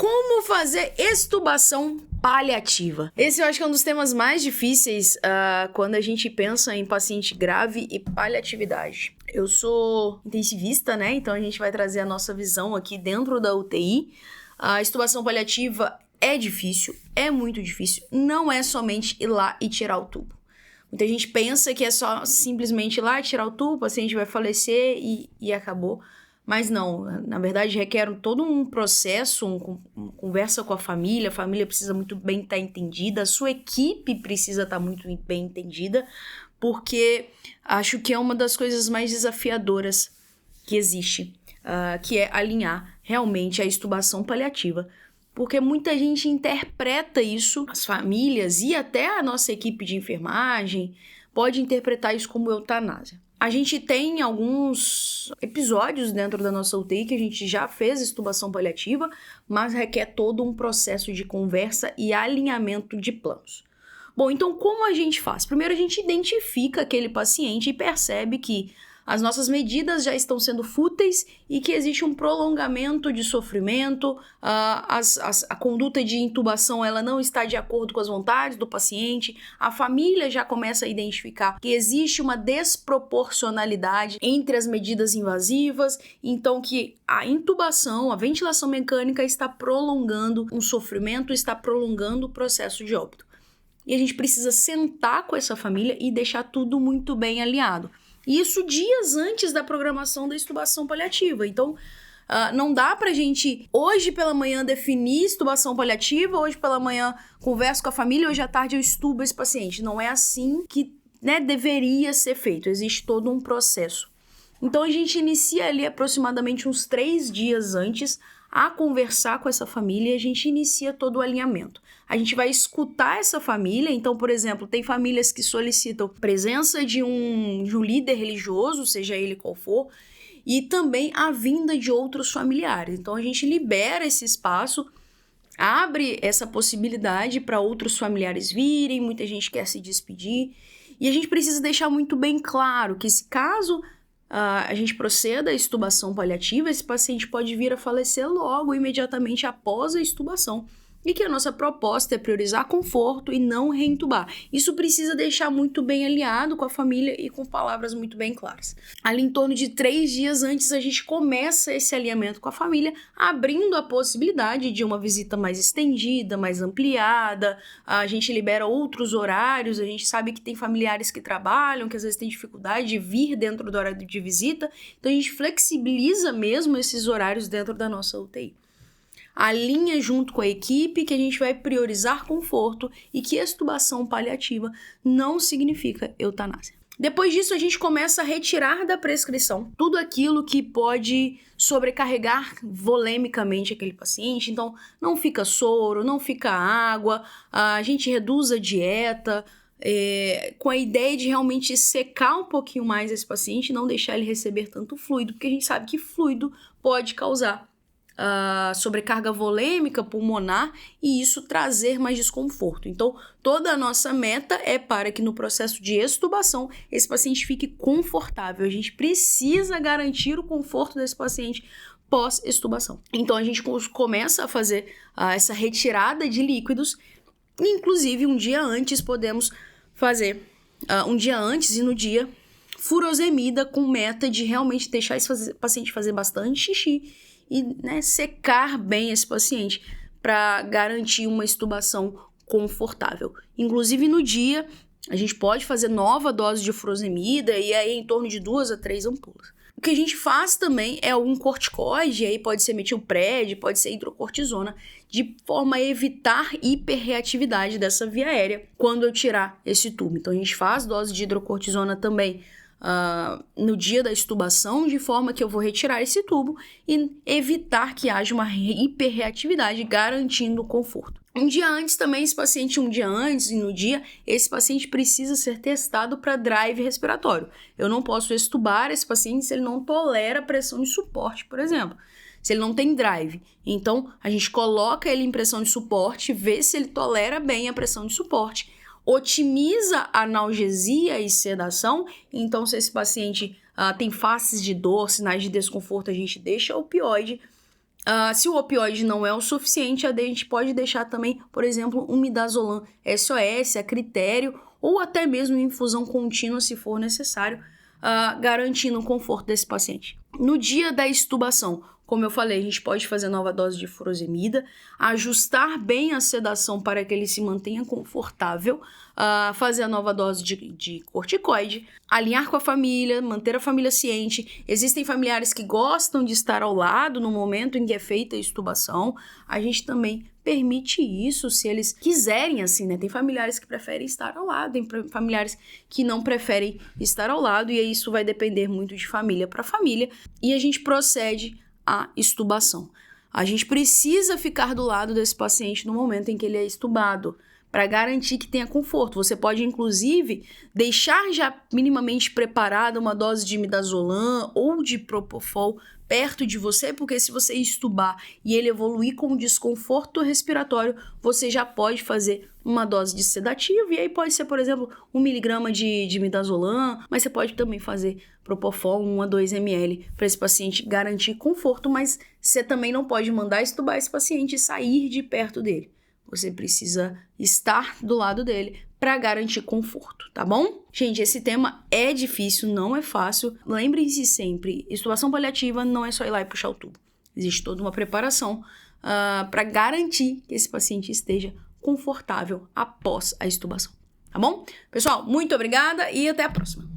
Como fazer extubação paliativa? Esse eu acho que é um dos temas mais difíceis quando a gente pensa em paciente grave e paliatividade. Eu sou intensivista, né? Então a gente vai trazer a nossa visão aqui dentro da UTI. A extubação paliativa é difícil, é muito difícil. Não é somente ir lá e tirar o tubo. Muita gente pensa que é só simplesmente ir lá e tirar o tubo, o paciente vai falecer e acabou. Mas não, na verdade requer todo um processo, uma conversa com a família precisa muito bem estar entendida, a sua equipe precisa estar muito bem entendida, porque acho que é uma das coisas mais desafiadoras que existe, que é alinhar realmente a extubação paliativa. Porque muita gente interpreta isso, as famílias e até a nossa equipe de enfermagem pode interpretar isso como eutanásia. A gente tem alguns episódios dentro da nossa UTI que a gente já fez extubação paliativa, mas requer todo um processo de conversa e alinhamento de planos. Bom, então como a gente faz? Primeiro a gente identifica aquele paciente e percebe que as nossas medidas já estão sendo fúteis e que existe um prolongamento de sofrimento, a conduta de intubação ela não está de acordo com as vontades do paciente, a família já começa a identificar que existe uma desproporcionalidade entre as medidas invasivas, então que a intubação, a ventilação mecânica está prolongando um sofrimento, está prolongando o processo de óbito. E a gente precisa sentar com essa família e deixar tudo muito bem alinhado. Isso dias antes da programação da extubação paliativa. Então, não dá pra gente, hoje pela manhã, definir extubação paliativa, hoje pela manhã converso com a família, hoje à tarde eu extubo esse paciente. Não é assim que, deveria ser feito. Existe todo um processo. Então, a gente inicia ali aproximadamente uns 3 dias antes a conversar com essa família e a gente inicia todo o alinhamento. A gente vai escutar essa família, então, por exemplo, tem famílias que solicitam presença de um líder religioso, seja ele qual for, e também a vinda de outros familiares. Então, a gente libera esse espaço, abre essa possibilidade para outros familiares virem, muita gente quer se despedir, e a gente precisa deixar muito bem claro que se caso a gente proceda à extubação paliativa, esse paciente pode vir a falecer logo, imediatamente após a extubação. E que a nossa proposta é priorizar conforto e não reintubar. Isso precisa deixar muito bem alinhado com a família e com palavras muito bem claras. Ali em torno de 3 dias antes, a gente começa esse alinhamento com a família, abrindo a possibilidade de uma visita mais estendida, mais ampliada. A gente libera outros horários, a gente sabe que tem familiares que trabalham, que às vezes tem dificuldade de vir dentro do horário de visita. Então a gente flexibiliza mesmo esses horários dentro da nossa UTI. Alinha junto com a equipe que a gente vai priorizar conforto e que extubação paliativa não significa eutanásia. Depois disso, a gente começa a retirar da prescrição tudo aquilo que pode sobrecarregar volemicamente aquele paciente. Então, não fica soro, não fica água, a gente reduz a dieta, com a ideia de realmente secar um pouquinho mais esse paciente, não deixar ele receber tanto fluido, porque a gente sabe que fluido pode causar sobrecarga volêmica pulmonar e isso trazer mais desconforto. Então, toda a nossa meta é para que no processo de extubação esse paciente fique confortável. A gente precisa garantir o conforto desse paciente pós-extubação. Então, a gente começa a fazer essa retirada de líquidos, inclusive um dia antes podemos fazer, um dia antes e no dia, furosemida com meta de realmente deixar esse paciente fazer bastante xixi e secar bem esse paciente para garantir uma extubação confortável. Inclusive no dia, a gente pode fazer nova dose de furosemida e aí em torno de 2 a 3 ampolas. O que a gente faz também é um corticoide, aí pode ser metilpred, pode ser hidrocortisona, de forma a evitar hiperreatividade dessa via aérea quando eu tirar esse tubo. Então a gente faz dose de hidrocortisona também no dia da extubação, de forma que eu vou retirar esse tubo e evitar que haja uma hiperreatividade, garantindo o conforto. Um dia antes também, um dia antes e no dia, esse paciente precisa ser testado para drive respiratório. Eu não posso extubar esse paciente se ele não tolera pressão de suporte, por exemplo. Se ele não tem drive. Então, a gente coloca ele em pressão de suporte, vê se ele tolera bem a pressão de suporte, otimiza a analgesia e sedação. Então, se esse paciente tem faces de dor, sinais de desconforto, a gente deixa opioide Se o opioide não é o suficiente, a gente pode deixar também, por exemplo, um midazolam SOS a critério ou até mesmo infusão contínua se for necessário, garantindo o conforto desse paciente. No dia da extubação, como eu falei, a gente pode fazer nova dose de furosemida, ajustar bem a sedação para que ele se mantenha confortável, fazer a nova dose de corticoide, alinhar com a família, manter a família ciente. Existem familiares que gostam de estar ao lado no momento em que é feita a extubação. A gente também permite isso se eles quiserem, assim, né? Tem familiares que preferem estar ao lado, tem familiares que não preferem estar ao lado, e isso vai depender muito de família para família. E a gente procede à extubação. A gente precisa ficar do lado desse paciente no momento em que ele é extubado, para garantir que tenha conforto. Você pode, inclusive, deixar já minimamente preparada uma dose de midazolam ou de propofol perto de você, porque se você extubar e ele evoluir com desconforto respiratório, você já pode fazer uma dose de sedativo, e aí pode ser, por exemplo, 1 miligrama de midazolam, mas você pode também fazer propofol 1 a 2 ml para esse paciente garantir conforto, mas você também não pode mandar extubar esse paciente e sair de perto dele. Você precisa estar do lado dele para garantir conforto, tá bom? Gente, esse tema é difícil, não é fácil. Lembrem-se sempre, extubação paliativa não é só ir lá e puxar o tubo. Existe toda uma preparação para garantir que esse paciente esteja confortável após a extubação, tá bom? Pessoal, muito obrigada e até a próxima.